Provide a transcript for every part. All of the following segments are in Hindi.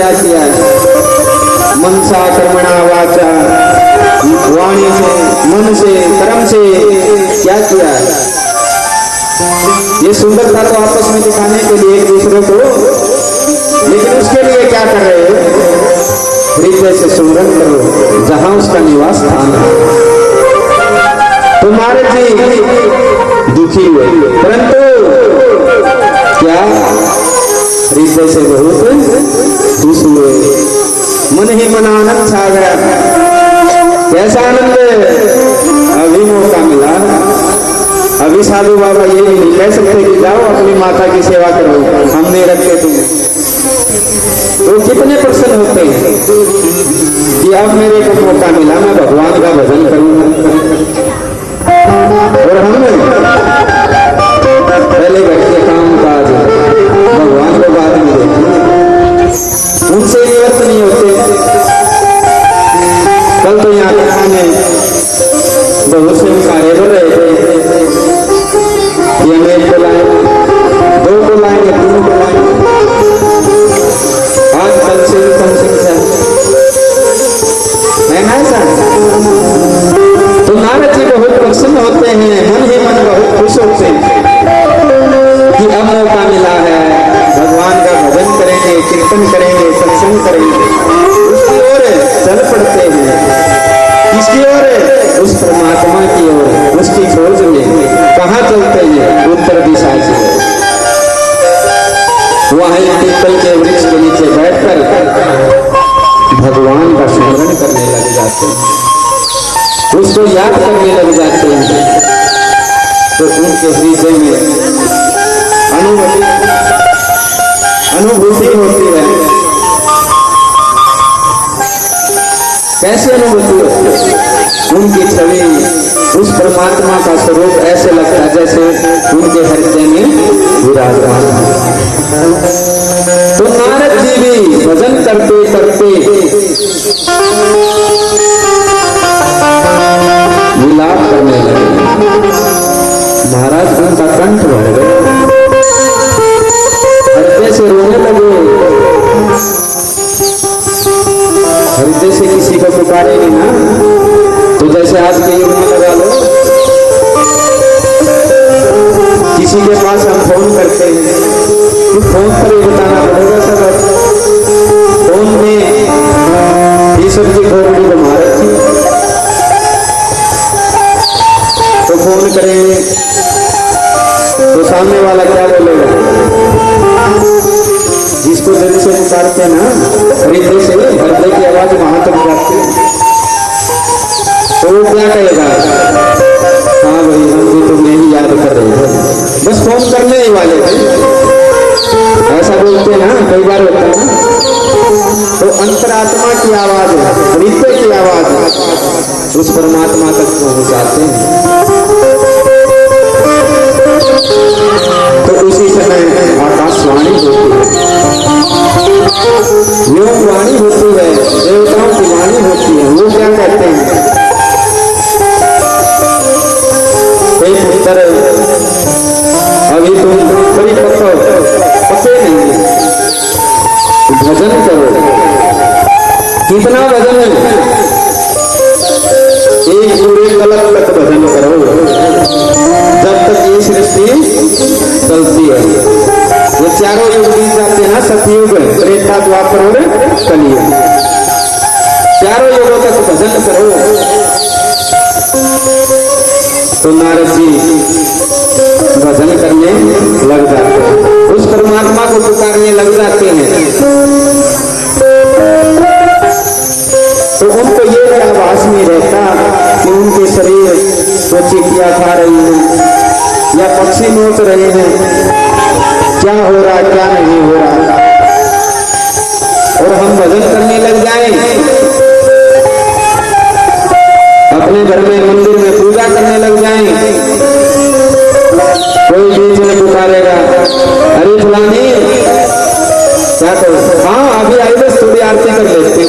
क्या किया है? मनसा कर्मणा वाचा, वाणी से, मन से, कर्म से क्या किया है? ये सुंदरता तो आपस में दिखाने के लिए एक दूसरे को, लेकिन उसके लिए क्या कर रहे हो? हृदय से सुमरन करो जहां उसका निवास स्थान है। तुम्हारे जी दुखी हुए, परंतु क्या हृदय से बहुत खुश हुए, मन ही मन आनंद छा गया। कैसा आनंद? अभी मौका मिला, अभी साधु बाबा ये नहीं कह सकते कि जाओ अपनी माता की सेवा करो, हम नहीं रखते तुम्हें। तो कितने प्रसन्न होते हैं कि अब मेरे को मौका मिला, मैं भगवान का भजन करूंगा। और हम पहले घर के काम काज भगवान को बाद में देखें, उनसे निवृत्त नहीं होते। कल तो यहाँ कथा में बहुत से कार्य कर रहे थे कि हम एक को लाएंगे, दो को लाएंगे, तीन को लाएंगे। आज कल से कम संख्या है ना ऐसा? तो नारद जी बहुत प्रसन्न होते हैं, मन ही मन बहुत खुश होते हैं कि अब मौका मिला है, भगवान का भजन करेंगे, कीर्तन करेंगे, सत्संग करेंगे। उसकी ओर चल पड़ते हैं। किसकी ओर? उस परमात्मा की ओर, उसकी खोज में। कहाँ चलते हैं? उत्तर दिशा से। वहां पीपल के वृक्ष के नीचे बैठकर भगवान का स्मरण करने लग जाते हैं, उसको याद करने लग जाते हैं। तो उनके हृदय में अनुभूति होती है। कैसे अनुभूति होती है? उनकी छवि, उस परमात्मा का स्वरूप ऐसे लगता है जैसे उनके हृदय में विराजमान है। तो नारद जी भी भजन करते करते विलाप करने लगे। महाराज उनका कंठ भर गया, हृदय से रोने लगे। हृदय से किसी को पुकारेंगे ना, तो जैसे आज के युग में लगा लो, किसी के पास हम फोन करते हैं तो फोन पर ही बताना पड़ेगा सब। फोन में ये सब्जी खोपड़ी घुमा रखी, तो फोन करेंगे तो सामने वाला क्या बोलेगा? जिसको दिल से पुकारते हैं ना, हृदय से, हृदय की आवाज वहां तक जाती है, तो वो क्या कहेगा? हाँ भाई, हम भी तुम्हें ही याद कर रहे हैं, बस फोन करने ही वाले थे। ऐसा बोलते हैं ना, कई बार होता है ना। तो अंतरात्मा की आवाज, हृदय की आवाज उस परमात्मा तक पहुंचाते हैं। तो उसी समय आकाशवाणी होती है, योग वाणी होती है, देवताओं की वाणी होती है। वो क्या कहते हैं? कोई पुत्र, अभी तुम बड़ी पते नहीं, भजन करो। कितना भजन है? एक पूरे कलप तक भजन करो, जब तक ये सृष्टि चलती है। ये चारों युग बीत जाते हैं ना, सतयुग, त्रेता, द्वापर और कलियुग। चारों युगों तक भजन करो। तो नारद जी भजन करने लग जाते हैं, उस परमात्मा को पुकारने लग जाते हैं। तो उनको ये आभास नहीं रहता कि उनके शरीर को चींटियां खा रही हैं या पक्षी नोच रहे हैं, क्या हो रहा क्या नहीं हो रहा। और हम भजन करने लग जाएं, अपने घर में मंदिर में पूजा करने लग जाएं, कोई बीच में पुकारेगा, अरे फलानी क्या करो? हाँ अभी आई, बस थोड़ी आरती कर लेते,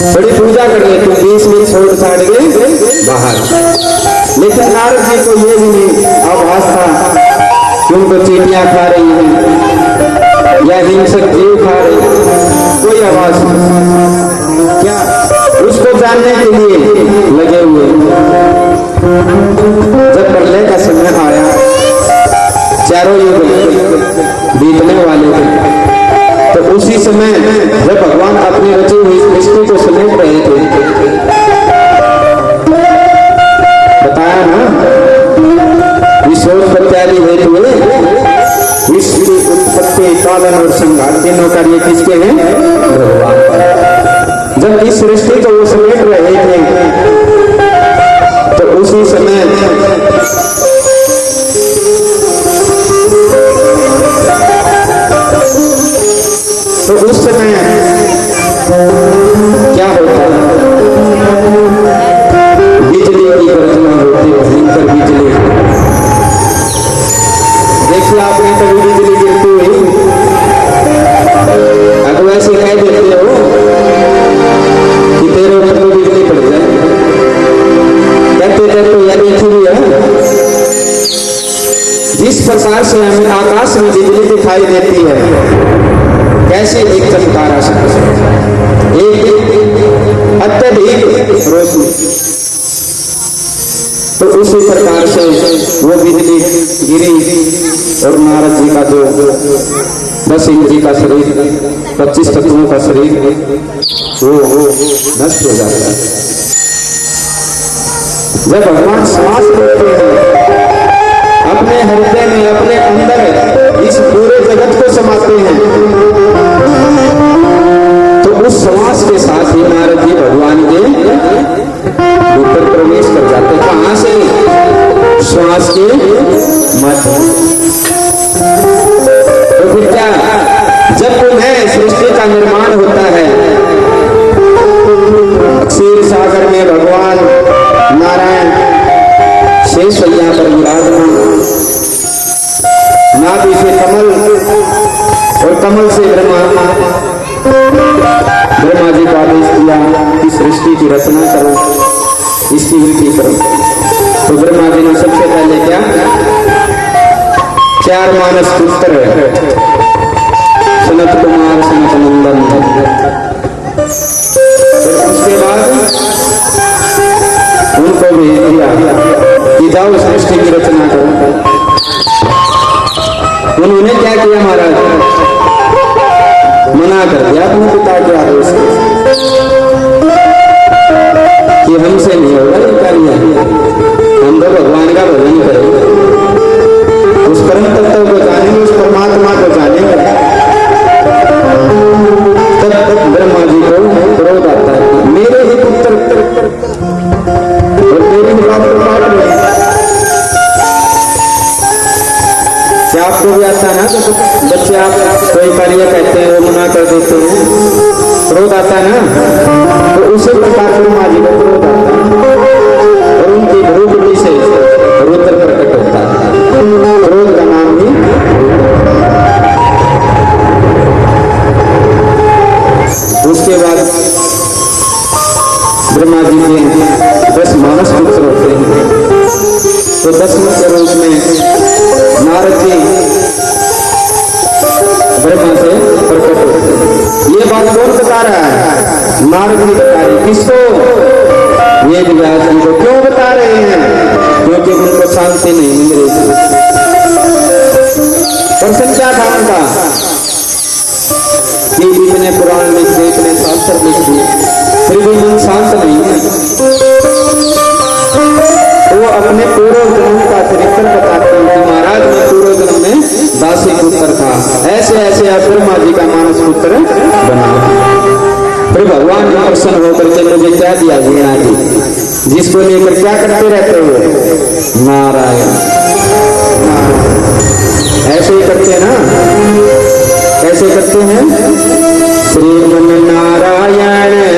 थोड़ी पूजा कर लेते, 20 मिनट छोड़ छाड़ के बाहर। लेकिन नारद जी को ये भी नहीं आभास था कि उनको चींटियां खा रही हैं, या हिंसक जीव खा रही, कोई आवाज नहीं। क्या उसको जानने के लिए लगे हुए। जब प्रलय का समय आया, चारों युग बीतने वाले थे, तो उसी समय जब भगवान अपनी रची हुई सृष्टि को समेट रहे थे, बताया ना, विश्वोत्पत्ति हेतु विश्व की उत्पत्ति, पालन और संहार तीनों कार्य किसके हैं? भगवान का। जब इस सृष्टि को वो समेट रहे थे, तो उसी समय उस समय क्या होता है? बिजली की गर्जना होती, भयंकर बिजली। देखिए आपने कभी बिजली गिरती हुई? अगर वैसे कह देते हो कि तेरे ऊपर तो बिजली पड़ जाए, कहते तो यह देखी भी है। जिस प्रकार से हमें आकाश में बिजली दिखाई देती है, कैसे एक चमकारा एक अत्यधिक रोशनी, तो उसी प्रकार से वो बिजली गिरी और नारद जी का जो 10 इंच का शरीर, 25 तत्वों का शरीर, वो नष्ट हो जाता है। जब भगवान श्वास लेते हैं अपने हृदय में, अपने अंदर इस पूरे जगत को समाते हैं, तो उस श्वास के साथ ही नारद जी भगवान के ऊपर प्रवेश कर जाते। कहां से? श्वास के माध्यम। तो फिर क्या, जब पुनः सृष्टि का निर्माण होता है, क्षीर सागर में भगवान नारायण शेषैया पर विराजमान, नाभि से कमल और कमल से ब्रह्मा जी को आदेश दिया कि सृष्टि की रचना करो, इसकी वृद्धि करो। तो ब्रह्मा जी ने सबसे पहले क्या, 4 मानस पुत्र सनत कुमार, सनत नंदन, उसके बाद उनको भेज दिया कि जाओ सृष्टि की रचना करो। उन्होंने क्या किया महाराज? मना कर दिया अपने पिता के आदेश कि हमसे नहीं होगा ये कार्य, हम तो भगवान का भजन करेंगे, उस परम तत्व को जानेंगे, उस परमात्मा को जानेंगे। तब तक ब्रह्मा जी को क्रोध आता है, मेरे ही पुत्र और तेरी बात को काट रहे। क्या आपको भी आता है ना, तो बच्चे आप कोई कार्य कहते हैं वो मना कर देते हैं, क्रोध आता है ना, तो उसी प्रकार ब्रह्मा जी को क्रोध आता है और उनकी भ्रूकुटी से रुद्र प्रकट होता है। क्रोध का नाम ही। उसके बाद ब्रह्मा जी के 10 मानस पुत्र होते हैं, तो 10वें के रूप में नारद जी ब्रह्मा से प्रकट होते हैं। ये बात कौन बता रहा है? नारद जी बता रहे। किसको? वेद व्यास जी को। क्यों बता रहे हैं? क्योंकि उनको शांति नहीं मिल रही थी। प्रश्न क्या था उनका कि इतने पुराण लिख दिए, इतने शास्त्र लिख दिए, फिर भी मन शांत नहीं है। वो अपने पूर्व जन्म का चरित्र बताते हैं कि महाराज मैं पूर्व जन्म में दासी पुत्र था, ऐसे ऐसे आप ब्रह्मा जी का मानस पुत्र बना। फिर भगवान ने प्रसन्न होकर के मुझे क्या दिया? वीणा दी, जिसको लेकर क्या करते रहते हो? नारायण। ऐसे ही करते हैं ना, कैसे करते हैं? श्रीमन नारायण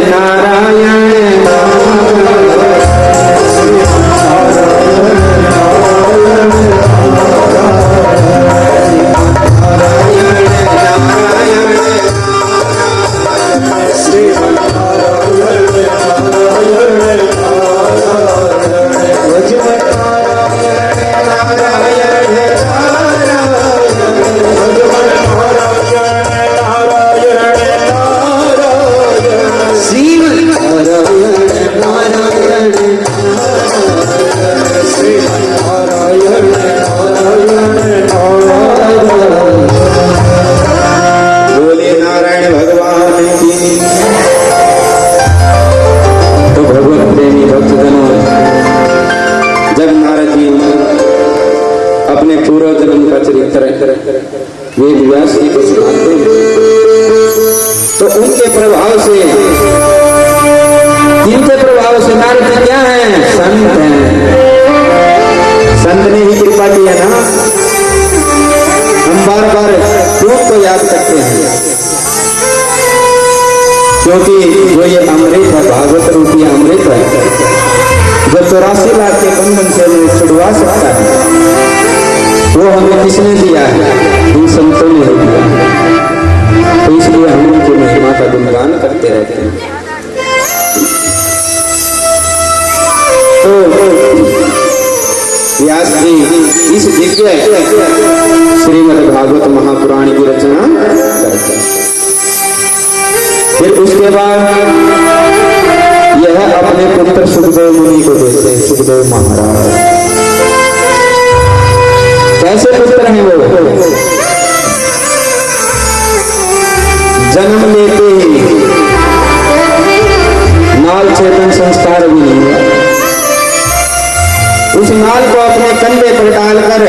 नारायण नारायण वेद व्यास जी को सुनाते हैं। तो उनके प्रभाव से, जिनके प्रभाव से नारद जी क्या है? संत हैं। संत ने ही कृपा की है ना, हम बार बार क्यों को याद करते हैं? क्योंकि जो ये अमृत है, भागवत रूपी अमृत है, जो 84 लाख के बंधन से छुड़वा सकता है, वो हमें किसने दिया है? इन संतों ने ही दिया। तो इसलिए हम उनकी महिमा का गुणगान करते रहते हैं। तो व्यास जी इस दिव्य श्रीमद् भागवत महापुराण की रचना करते हैं। फिर उसके बाद यह अपने पुत्र सुखदेव मुनि को देते हैं। सुखदेव महाराज कैसे पुत्र हैं वो? जन्म लेते ही नाल चेतन संस्कार भी नहीं हुआ। उस नाल को अपने कंधे पर डालकर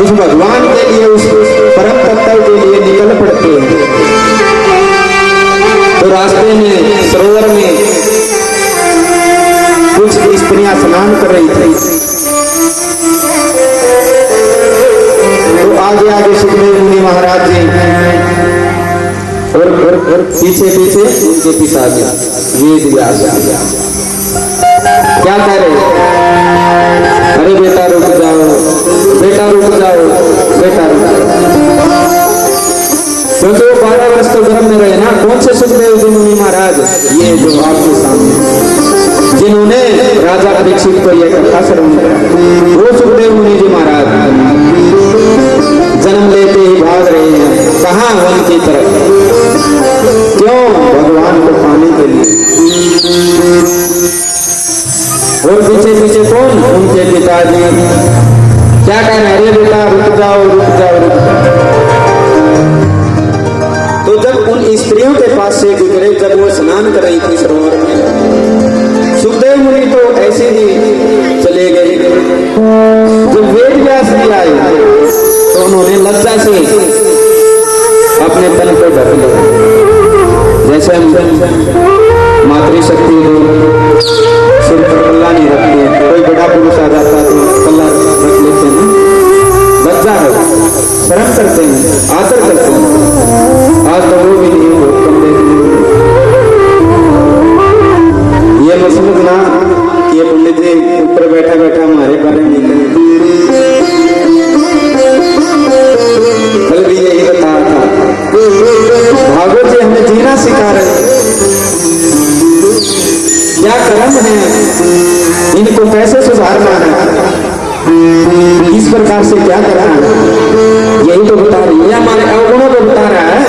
उस भगवान के लिए, उस परम तत्व के लिए निकल पड़ते हैं। तो रास्ते में सरोवर में कुछ स्त्रियां स्नान कर रही थी। तो आगे आगे सुखदेव मुनि महाराज जी और पीछे पीछे उनके पिताजी वेद व्यास क्या कह रहे? अरे बेटा रुक जाओ, बेटा रुक जाओ, बेटा रुक जाओ। क्योंकि वो 12 वर्ष तो गर्भ में रहे ना। कौन से सुखदेव जी मुनि महाराज? ये जो आपके सामने, जिन्होंने राजा परीक्षित को यह कथा श्रवण कराया, वो सुखदेव मुनि जी महाराज जन्म लेते ही भाग रहे हैं। कहाँ? वन की तरफ। क्यों? भगवान को पाने के लिए। और पीछे पीछे कौन? उनके पिताजी क्या कह रहे? अरे बेटा रुक जाओ, रुक जाओ, रुक जाओ। तो जब उन स्त्रियों के पास से गुजरे, जब वो स्नान कर रही थी सरोवर में, सुखदेव मुनि तो ऐसे ही चले गए। जब वेद व्यास जी आए तो उन्होंने लज्जा से अपने तन को ढक लिया। जैसे हम मातृशक्ति सिर पर कल्ला नहीं रखते हैं, कोई बड़ा पुरुष आ जाता तो कल्ला रख लेते हैं, लज्जा है, शर्म करते हैं, आदर करते हैं। आज तो वो भी नहीं हो, कमरे ये मत समझना कि ये पंडित जी ऊपर बैठा बैठा हमारे बारे में कल भी यही बता था। भागवत जी हमें जीना सिखा रहे हैं। क्या कर्म है, इनको कैसे सुधारना है, किस प्रकार से क्या करना है, यही तो बता रही है। हमारे अवगुणों को बता रहा है।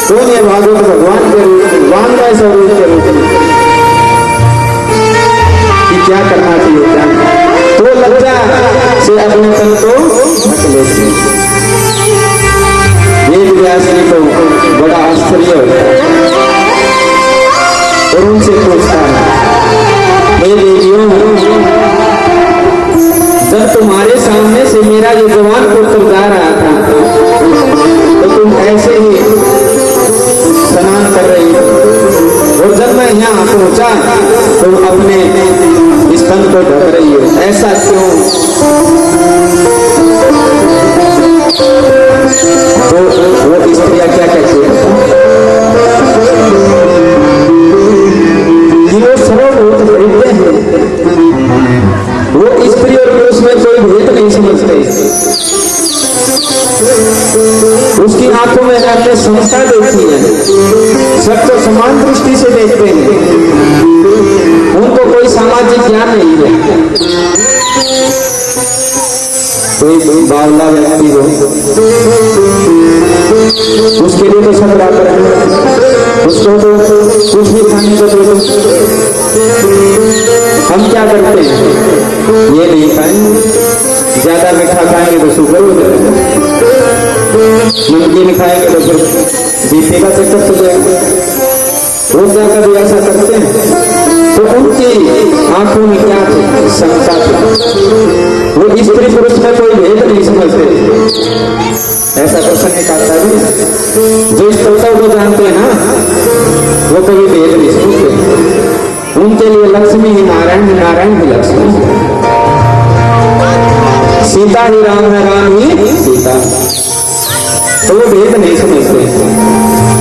कौन है? भागवत भगवान के रूप, भगवान का ऐसा रूप के रूप में कि क्या करना चाहिए, क्या तो लज्जा से अपने तन को ढक लेते। वेद व्यास जी को बड़ा आश्चर्य होता है और उनसे पूछता है, हे देवियों, जब तुम्हारे सामने से मेरा ये जवान पुत्र जा रहा था तो तुम ऐसे ही स्नान कर रही हो, और जब मैं यहाँ पहुंचा तुम अपने स्तन को ढक रही हो, ऐसा क्यों? तो वो स्त्रियां क्या कहती है कि वो सर्वभूत हृदय है। वो स्त्री और पुरुष में कोई भेद नहीं समझते। उसकी आंखों में हमने समता देखी है, सबको समान दृष्टि से देखते हैं, उनको कोई सामाजिक ज्ञान नहीं है। कोई बावला व्यक्ति हो उसके लिए तो सब बराबर है, उसको तो कुछ भी खाने को दे दो। हम क्या करते हैं? ये नहीं खाएंगे, ज्यादा मीठा खाएंगे तो शुगर हो जाएगा, नमकीन खाएंगे तो फिर बीपी का चक्कर चल जाएगा। वो क्या कभी ऐसा करते हैं? तो उनकी आंखों में क्या थे? शंका थी। वो स्त्री पुरुष में कोई भेद नहीं समझते। ऐसा क्वेश्चन एक आता है, जो इस तत्व को जानते हैं ना, वो कभी भेद नहीं समझते। उनके लिए लक्ष्मी ही नारायण, नारायण ही लक्ष्मी, सीता ही राम है, राम ही सीता। तो वो भेद नहीं समझते।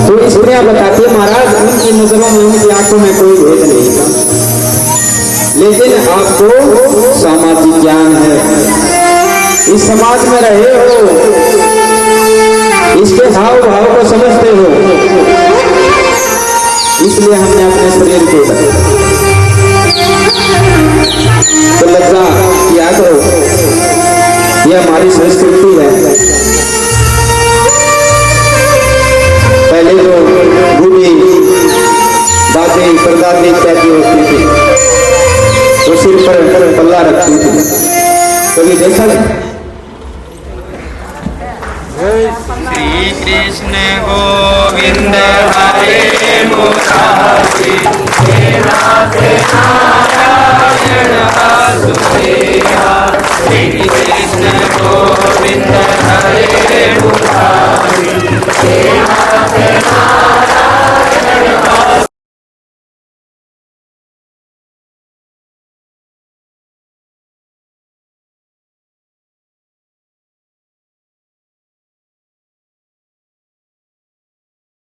तो स्त्रियां बताती है महाराज उनकी नजरों में, उनकी आंखों में कोई भेद नहीं था, लेकिन आपको सामाजिक ज्ञान है, इस समाज में रहे हो, इसके हाव भाव को समझते हो, इसलिए हमने अपने शरीर को तो लज्जा किया करो। यह हमारी संस्कृति है। पहले जो बूढ़ी दादी परदादी इत्यादि होती थी, वो सिर पर पल्ला रखती थी, कभी देखा नहीं? श्री कृष्ण गोविंद हरे मुरारी।